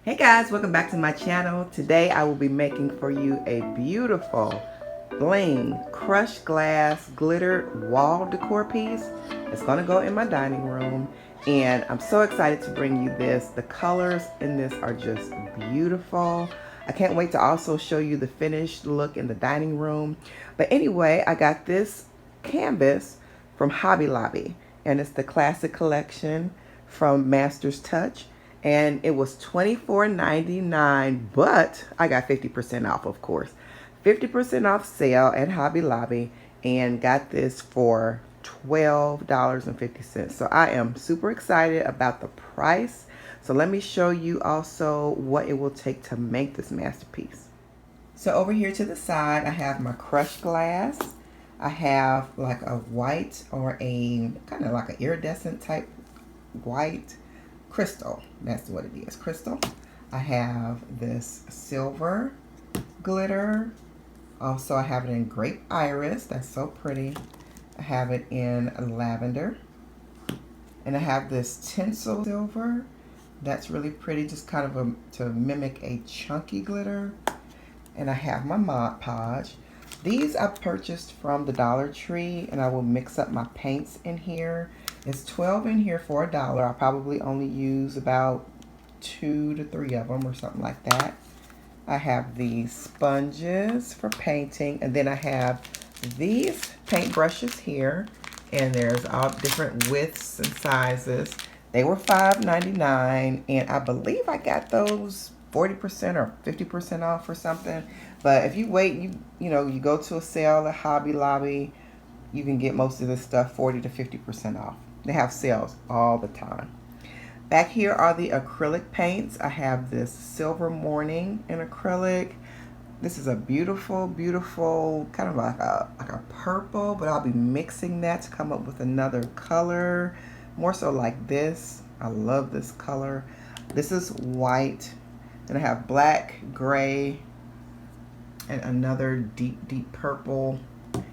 Hey guys, welcome back to my channel. Today I will be making for you a beautiful bling crushed glass glittered wall decor piece. It's going to go in my dining room and I'm so excited to bring you this. The colors in this are just beautiful. I can't wait to also show you the finished look in the dining room. But anyway, I got this canvas from Hobby Lobby and it's the classic collection from Master's Touch. And it was $24.99, but I got 50% off, of course. 50% off sale at Hobby Lobby and got this for $12.50. So I am super excited about the price. So let me show you also what it will take to make this masterpiece. So over here to the side, I have my crushed glass. I have like a white or a kind of like an iridescent type white crystal. That's what it is, crystal. I have this silver glitter. Also, I have it in grape iris. That's so pretty. I have it in lavender. And I have this tinsel silver. That's really pretty, just kind of to mimic a chunky glitter. And I have my Mod Podge. These I purchased from the Dollar Tree, and I will mix up my paints in here. It's 12 in here for $1. I'll probably only use about 2 to 3 of them or something like that. I have these sponges for painting, and then I have these paint brushes here, and there's all different widths and sizes. They were $5.99, and I believe I got those 40% or 50% off or something. But if you wait, you go to a sale at Hobby Lobby, you can get most of this stuff 40 to 50% off. They have sales all the time. Back here are the acrylic paints. I have this Silver Morning in acrylic. This is a beautiful, beautiful, kind of like a purple, but I'll be mixing that to come up with another color. More so like this. I love this color. This is white. And I have black, gray, and another deep, deep purple.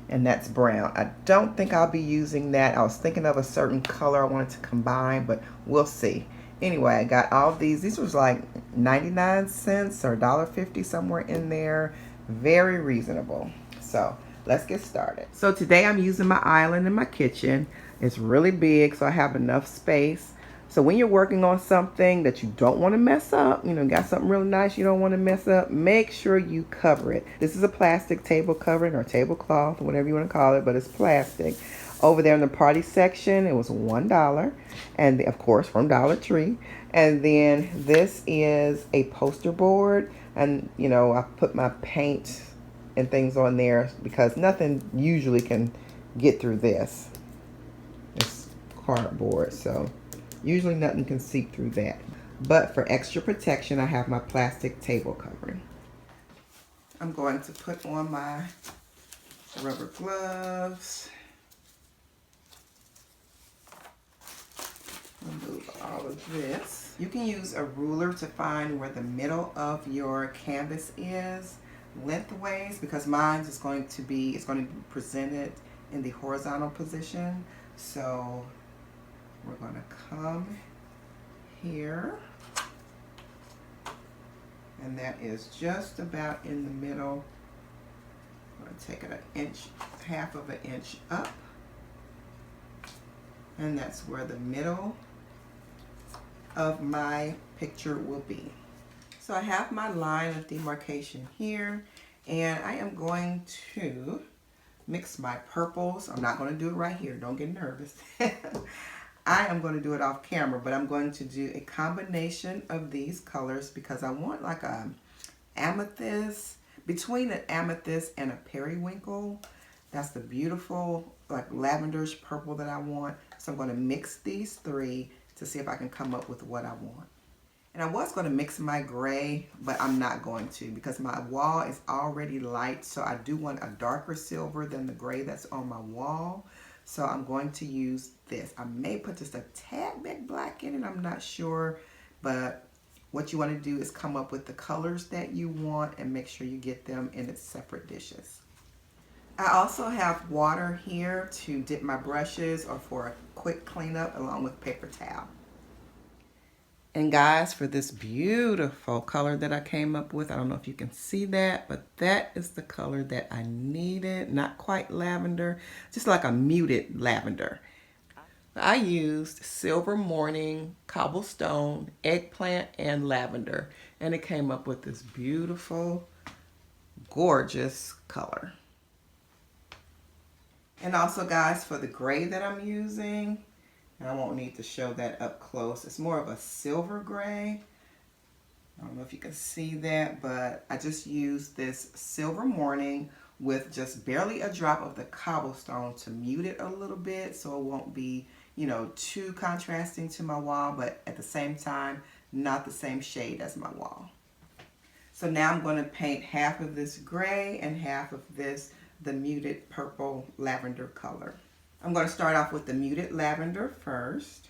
And that's brown. I don't think I'll be using that. I was thinking of a certain color I wanted to combine, but we'll see. Anyway, I got all these. These was like 99 cents or $1.50, somewhere in there. Very reasonable. So let's get started. So today I'm using my island in my kitchen. It's really big, so I have enough space. So when you're working on something that you don't want to mess up, got something really nice you don't want to mess up, make sure you cover it. This is a plastic table covering or tablecloth, whatever you want to call it, but it's plastic. Over there in the party section, it was $1, and of course from Dollar Tree. And then this is a poster board, and I put my paint and things on there because nothing usually can get through this. It's cardboard, so usually nothing can seep through that. But for extra protection, I have my plastic table covering. I'm going to put on my rubber gloves. Remove all of this. You can use a ruler to find where the middle of your canvas is lengthways, because mine is going to be presented in the horizontal position. So we're going to come here, and that is just about in the middle. I'm going to take it an inch, half of an inch up, and that's where the middle of my picture will be. So I have my line of demarcation here, and I am going to mix my purples. I'm not going to do it right here. Don't get nervous. I am going to do it off camera, but I'm going to do a combination of these colors because I want like a amethyst, between an amethyst and a periwinkle. That's the beautiful like lavenderish purple that I want. So I'm going to mix these three to see if I can come up with what I want. And I was going to mix my gray, but I'm not going to because my wall is already light. So I do want a darker silver than the gray that's on my wall. So I'm going to use this. I may put just a tad bit black in it. I'm not sure. But what you want to do is come up with the colors that you want and make sure you get them in its separate dishes. I also have water here to dip my brushes or for a quick cleanup along with paper towel. And guys, for this beautiful color that I came up with, I don't know if you can see that, but that is the color that I needed. Not quite lavender, just like a muted lavender. I used Silver Morning, Cobblestone, Eggplant, and Lavender, and it came up with this beautiful, gorgeous color. And also guys, for the gray that I'm using, and I won't need to show that up close, it's more of a silver gray. I don't know if you can see that, but I just used this Silver Morning with just barely a drop of the Cobblestone to mute it a little bit so it won't be, you know, too contrasting to my wall, but at the same time, not the same shade as my wall. So now I'm going to paint half of this gray and half of this, the muted purple lavender color. I'm going to start off with the muted lavender first.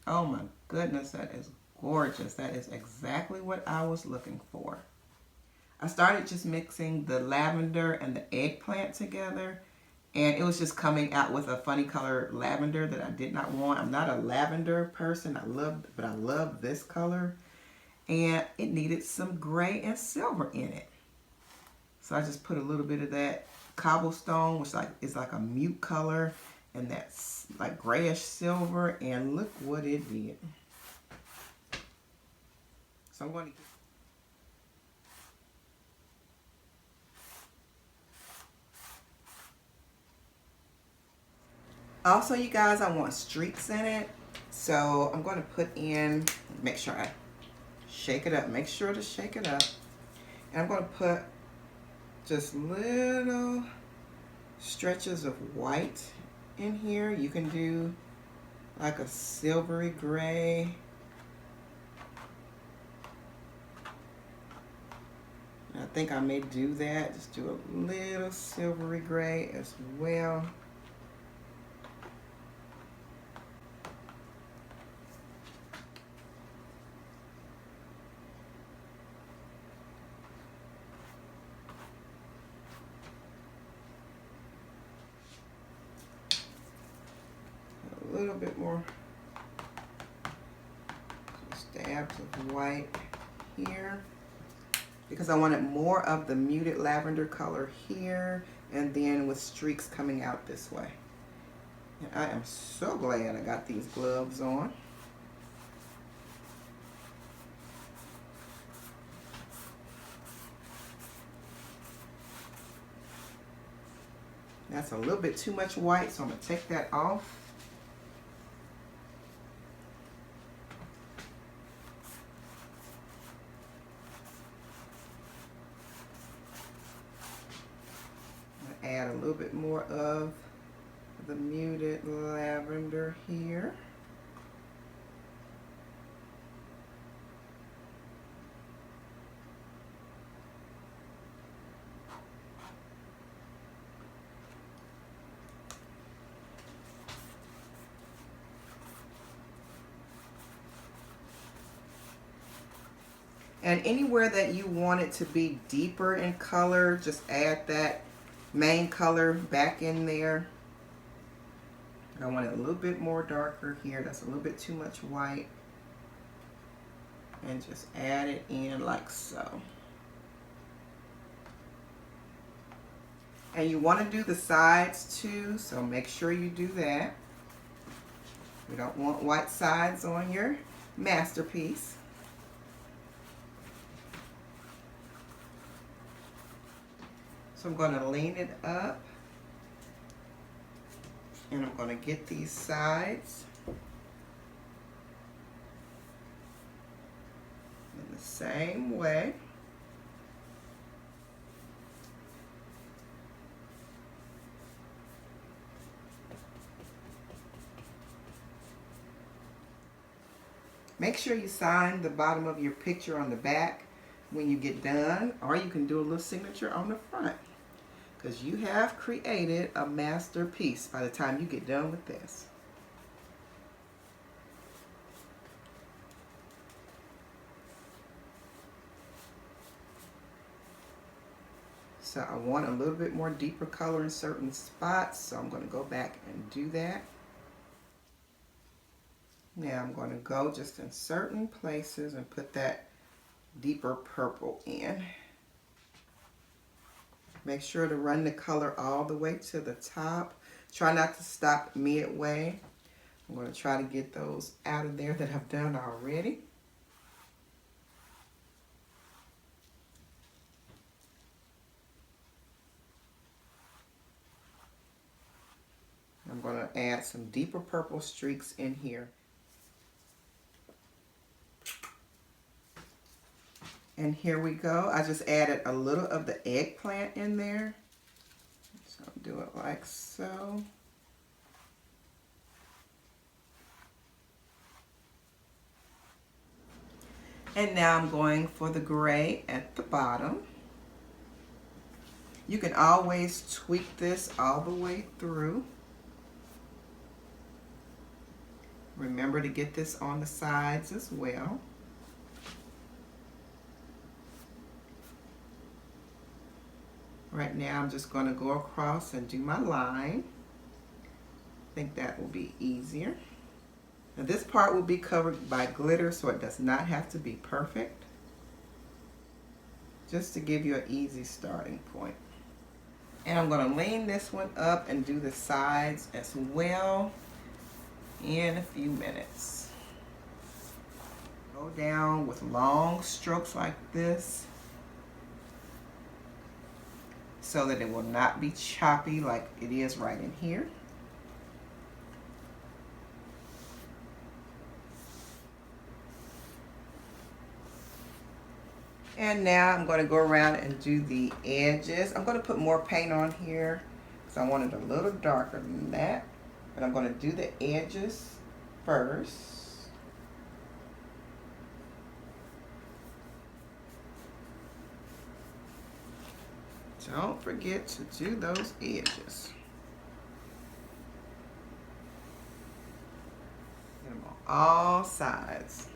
Oh my goodness, that is gorgeous. That is exactly what I was looking for. I started just mixing the lavender and the eggplant together, and it was just coming out with a funny color lavender that I did not want. I'm not a lavender person, but I love this color, and it needed some gray and silver in it. So I just put a little bit of that Cobblestone, which is like a mute color, and that's like grayish silver, and look what it did. So I'm going to also, you guys, I want streaks in it, so I'm going to put in, make sure I shake it up, make sure to shake it up, and I'm going to put just little stretches of white in here. You can do like a silvery gray. I think I may do that, just do a little silvery gray as well. A little bit more stabs of white here, because I wanted more of the muted lavender color here, and then with streaks coming out this way. And I am so glad I got these gloves on. That's a little bit too much white, so I'm going to take that off. Add a little bit more of the muted lavender here. And anywhere that you want it to be deeper in color, just add that main color back in there. I want it a little bit more darker here. That's a little bit too much white. And just add it in like so. And you want to do the sides too, so make sure you do that. We don't want white sides on your masterpiece. So I'm going to lean it up, and I'm going to get these sides in the same way. Make sure you sign the bottom of your picture on the back when you get done, or you can do a little signature on the front, because you have created a masterpiece by the time you get done with this. So I want a little bit more deeper color in certain spots, so I'm going to go back and do that. Now I'm going to go just in certain places and put that deeper purple in. Make sure to run the color all the way to the top. Try not to stop midway. I'm going to try to get those out of there that I've done already. I'm going to add some deeper purple streaks in here. And here we go. I just added a little of the eggplant in there. So I'll do it like so. And now I'm going for the gray at the bottom. You can always tweak this all the way through. Remember to get this on the sides as well. Right now I'm just going to go across and do my line. I think that will be easier. Now this part will be covered by glitter, so it does not have to be perfect. Just to give you an easy starting point. And I'm going to lean this one up and do the sides as well in a few minutes. Go down with long strokes like this so that it will not be choppy like it is right in here. And now I'm going to go around and do the edges. I'm going to put more paint on here because I want it a little darker than that. But I'm going to do the edges first. Don't forget to do those edges. Get them on all sides.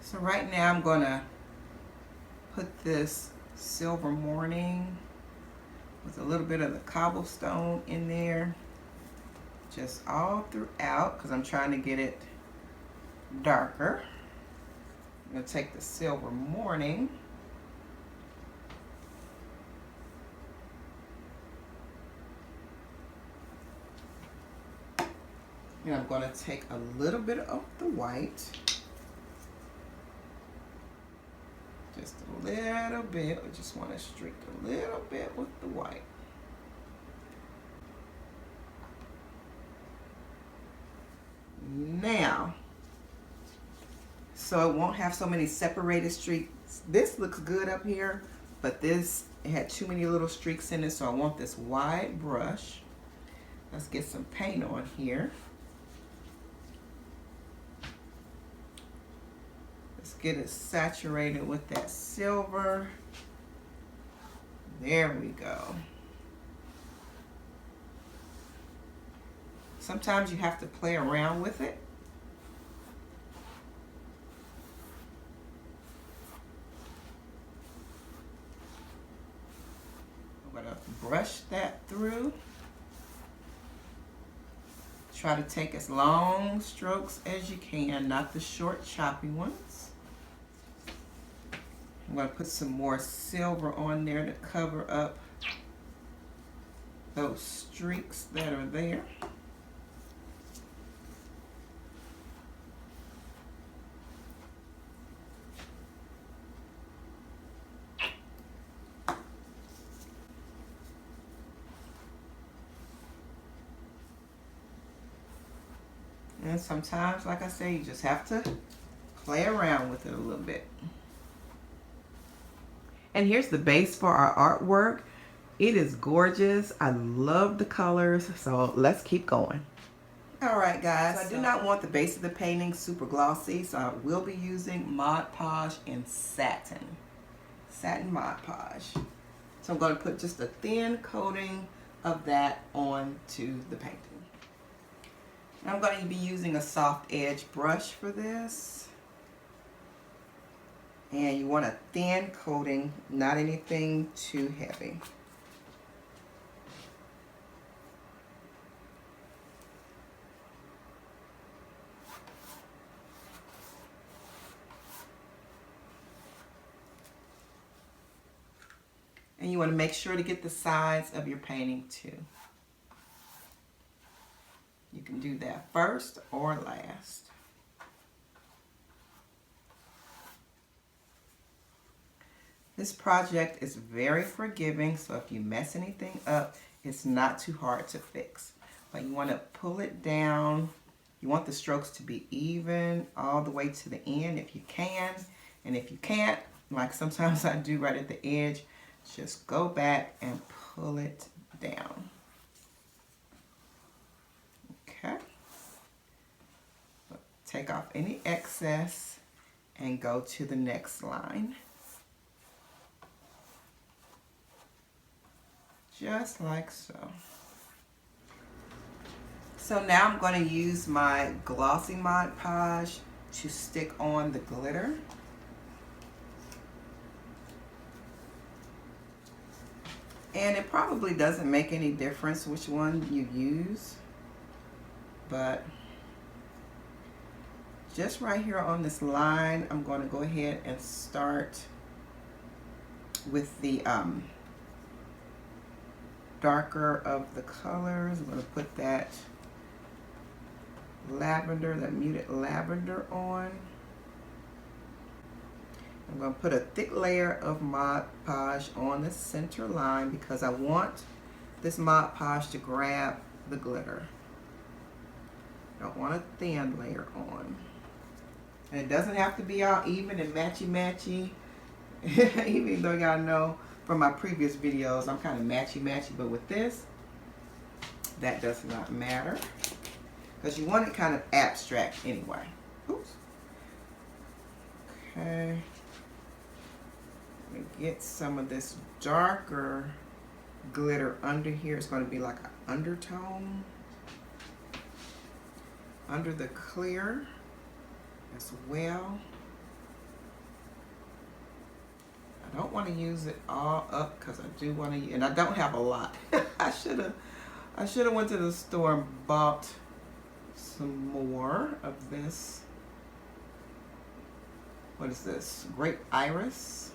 So right now I'm going to put this Silver Morning with a little bit of the cobblestone in there, just all throughout, because I'm trying to get it darker. I'm going to take the Silver Morning and I'm going to take a little bit of the white, just a little bit. I just want to streak a little bit with the white. Now, so it won't have so many separated streaks. This looks good up here, but this had too many little streaks in it, so I want this wide brush. Let's get some paint on here. Let's get it saturated with that silver. There we go. Sometimes you have to play around with it. I'm going to brush that through. Try to take as long strokes as you can, not the short choppy ones. I'm going to put some more silver on there to cover up those streaks that are there. And sometimes, like I say, you just have to play around with it a little bit. And here's the base for our artwork. It is gorgeous. I love the colors, so let's keep going. All right, guys, I do not want the base of the painting super glossy, so I will be using Mod Podge in satin Mod Podge. So I'm going to put just a thin coating of that onto the painting. I'm going to be using a soft edge brush for this. And you want a thin coating, not anything too heavy. And you want to make sure to get the sides of your painting too. You can do that first or last. This project is very forgiving, so if you mess anything up, it's not too hard to fix. But you want to pull it down. You want the strokes to be even all the way to the end if you can. And if you can't, like sometimes I do right at the edge, just go back and pull it down. Okay. Take off any excess and go to the next line. Just like so. So now I'm going to use my glossy Mod Podge to stick on the glitter. And it probably doesn't make any difference which one you use, but just right here on this line, I'm going to go ahead and start with the darker of the colors. I'm going to put that lavender, that muted lavender on. I'm going to put a thick layer of Mod Podge on the center line because I want this Mod Podge to grab the glitter. I don't want a thin layer on. And it doesn't have to be all even and matchy-matchy. Even though y'all know from my previous videos I'm kind of matchy-matchy, but with this, that does not matter. Because you want it kind of abstract anyway. Oops. Okay. Let me get some of this darker glitter under here. It's going to be like an undertone under the clear as well. I don't want to use it all up because I do want to, and I don't have a lot. I should have went to the store and bought some more of this. What is this? Grape Iris.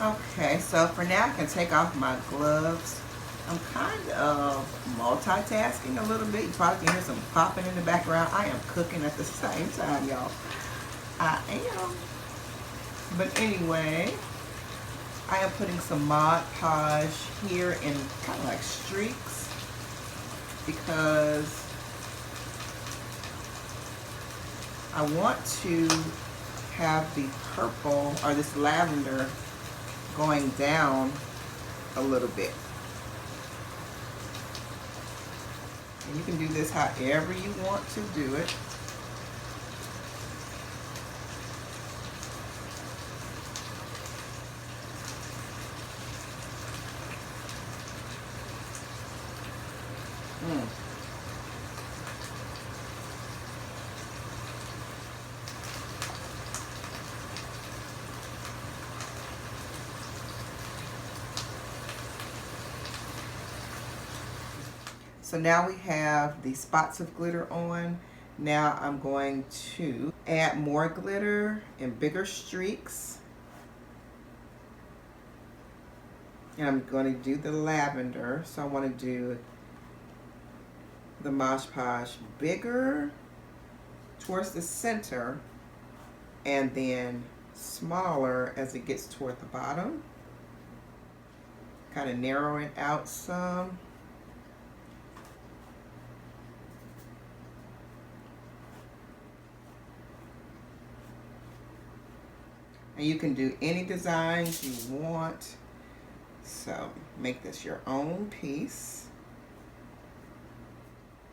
Okay, so for now I can take off my gloves. I'm kind of multitasking a little bit. You probably can hear some popping in the background. I am cooking at the same time, y'all. I am. But anyway, I am putting some Mod Podge here in kind of like streaks because I want to have the purple or this lavender going down a little bit. And you can do this however you want to do it. So now we have the spots of glitter on. Now I'm going to add more glitter in bigger streaks. And I'm going to do the lavender. So I want to do the Mod Podge bigger towards the center and then smaller as it gets toward the bottom. Kind of narrow it out some. And you can do any designs you want. So make this your own piece.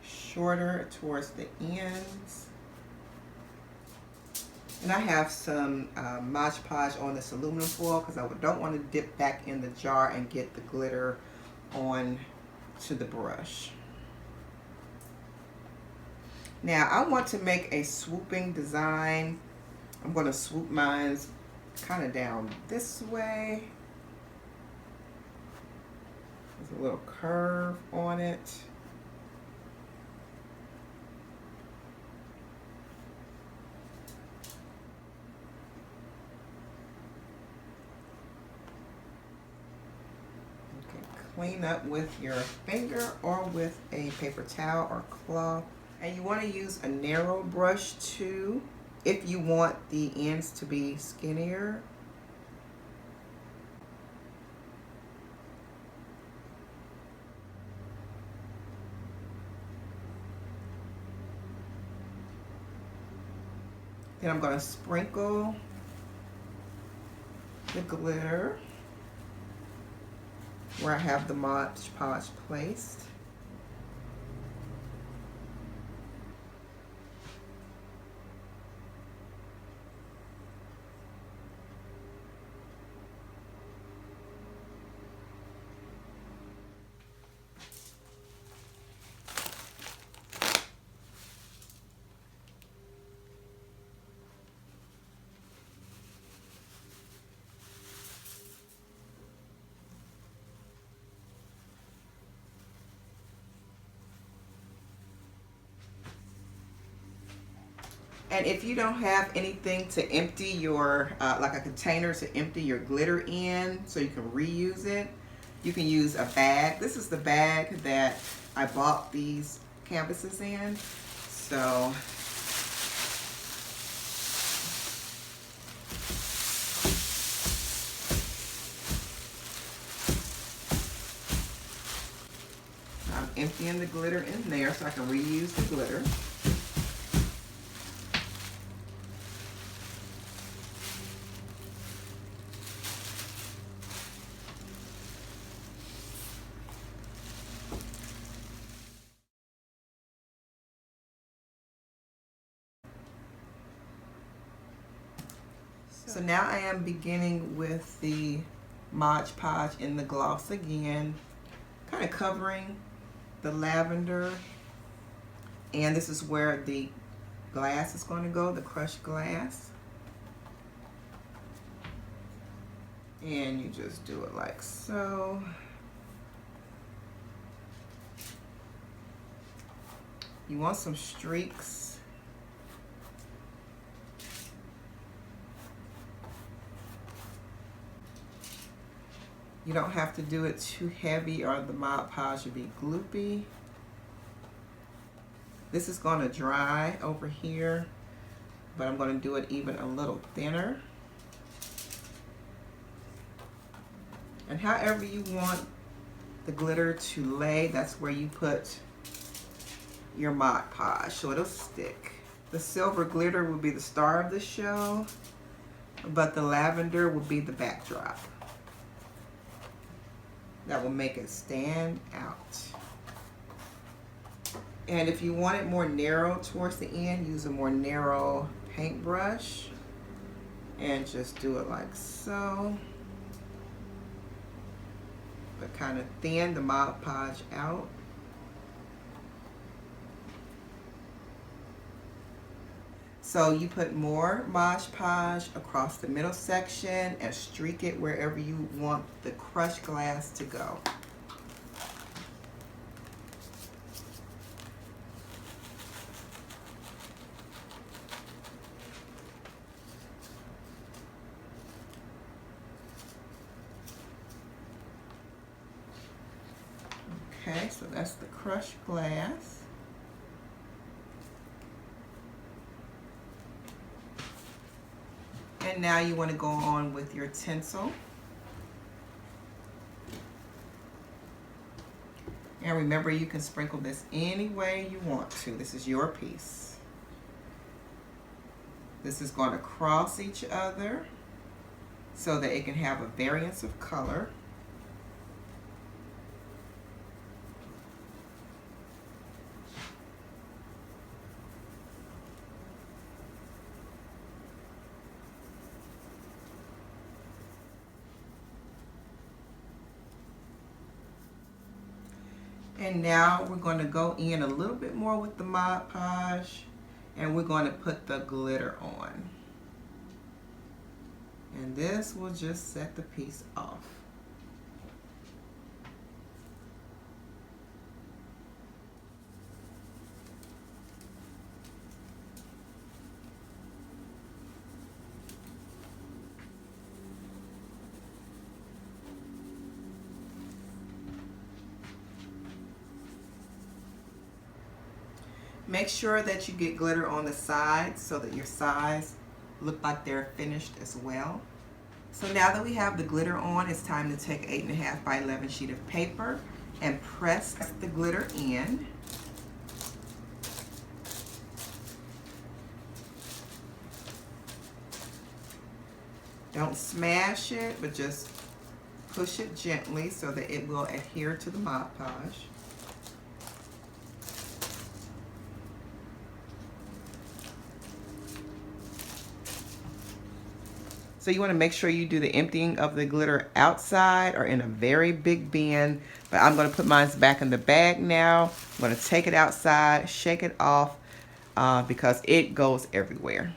Shorter towards the ends. And I have some Mod Podge on this aluminum foil because I don't want to dip back in the jar and get the glitter on to the brush. Now I want to make a swooping design. I'm going to swoop mine kind of down this way. There's a little curve on it. You can clean up with your finger or with a paper towel or cloth. And you want to use a narrow brush too if you want the ends to be skinnier. Then I'm going to sprinkle the glitter where I have the Mod Podge placed. And if you don't have anything to empty your, like a container to empty your glitter in so you can reuse it, you can use a bag. This is the bag that I bought these canvases in. So I'm emptying the glitter in there so I can reuse the glitter. So now I am beginning with the Mod Podge in the gloss again, kind of covering the lavender. And this is where the glass is going to go, the crushed glass. And you just do it like so. You want some streaks. You don't have to do it too heavy or the Mod Podge will be gloopy. This is going to dry over here, but I'm going to do it even a little thinner. And however you want the glitter to lay, that's where you put your Mod Podge, so it'll stick. The silver glitter will be the star of the show, but the lavender will be the backdrop. That will make it stand out. And if you want it more narrow towards the end, use a more narrow paintbrush and just do it like so. But kind of thin the Mod Podge out. So you put more Mod Podge across the middle section and streak it wherever you want the crushed glass to go. Okay, so that's the crushed glass. And now you want to go on with your tinsel. And remember, you can sprinkle this any way you want to. This is your piece. This is going to cross each other so that it can have a variance of color. And now we're going to go in a little bit more with the Mod Podge, and we're going to put the glitter on. And this will just set the piece off. Make sure that you get glitter on the sides so that your sides look like they're finished as well. So now that we have the glitter on, it's time to take an 8.5 by 11 sheet of paper and press the glitter in. Don't smash it, but just push it gently so that it will adhere to the Mod Podge. So you want to make sure you do the emptying of the glitter outside or in a very big bin. But I'm going to put mine back in the bag now. I'm going to take it outside, shake it off because it goes everywhere.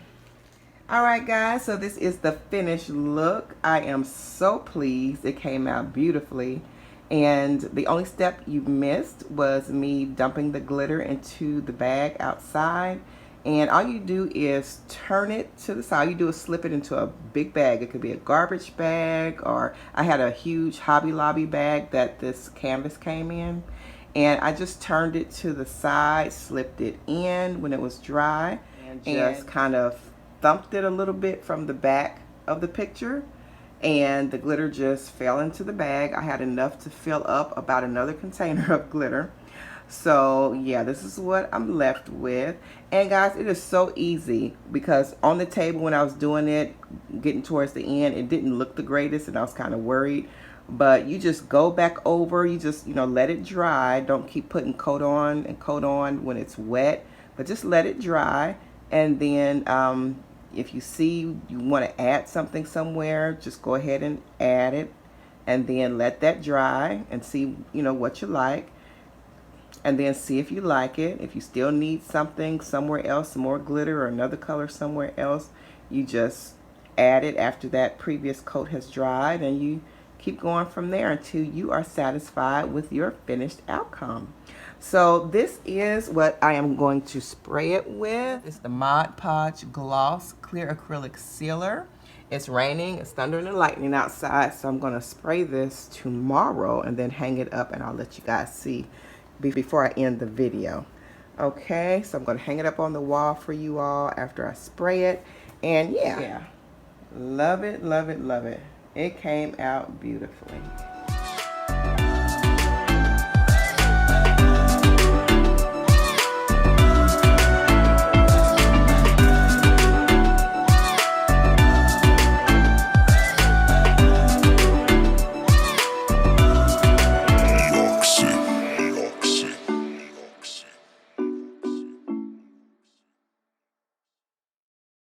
All right, guys, so this is the finished look. I am so pleased. It came out beautifully. And the only step you missed was me dumping the glitter into the bag outside. And all you do is turn it to the side. All you do is slip it into a big bag. It could be a garbage bag, or I had a huge Hobby Lobby bag that this canvas came in. And I just turned it to the side, slipped it in when it was dry, and just kind of thumped it a little bit from the back of the picture. And the glitter just fell into the bag. I had enough to fill up about another container of glitter. So yeah, this is what I'm left with. And guys, it is so easy because on the table when I was doing it, getting towards the end, it didn't look the greatest and I was kind of worried. But you just go back over, you just, let it dry. Don't keep putting coat on and coat on when it's wet, but just let it dry. And then if you see you want to add something somewhere, just go ahead and add it. And then let that dry and see, what you like. And then see if you like it. If you still need something somewhere else, some more glitter or another color somewhere else, you just add it after that previous coat has dried, and you keep going from there until you are satisfied with your finished outcome. So this is what I am going to spray it with. It's the Mod Podge Gloss Clear Acrylic Sealer. It's raining, it's thunder and lightning outside, so I'm going to spray this tomorrow and then hang it up, and I'll let you guys see before I end the video. Okay, so I'm going to hang it up on the wall for you all after I spray it. And yeah, love it, love it, love it. It came out beautifully.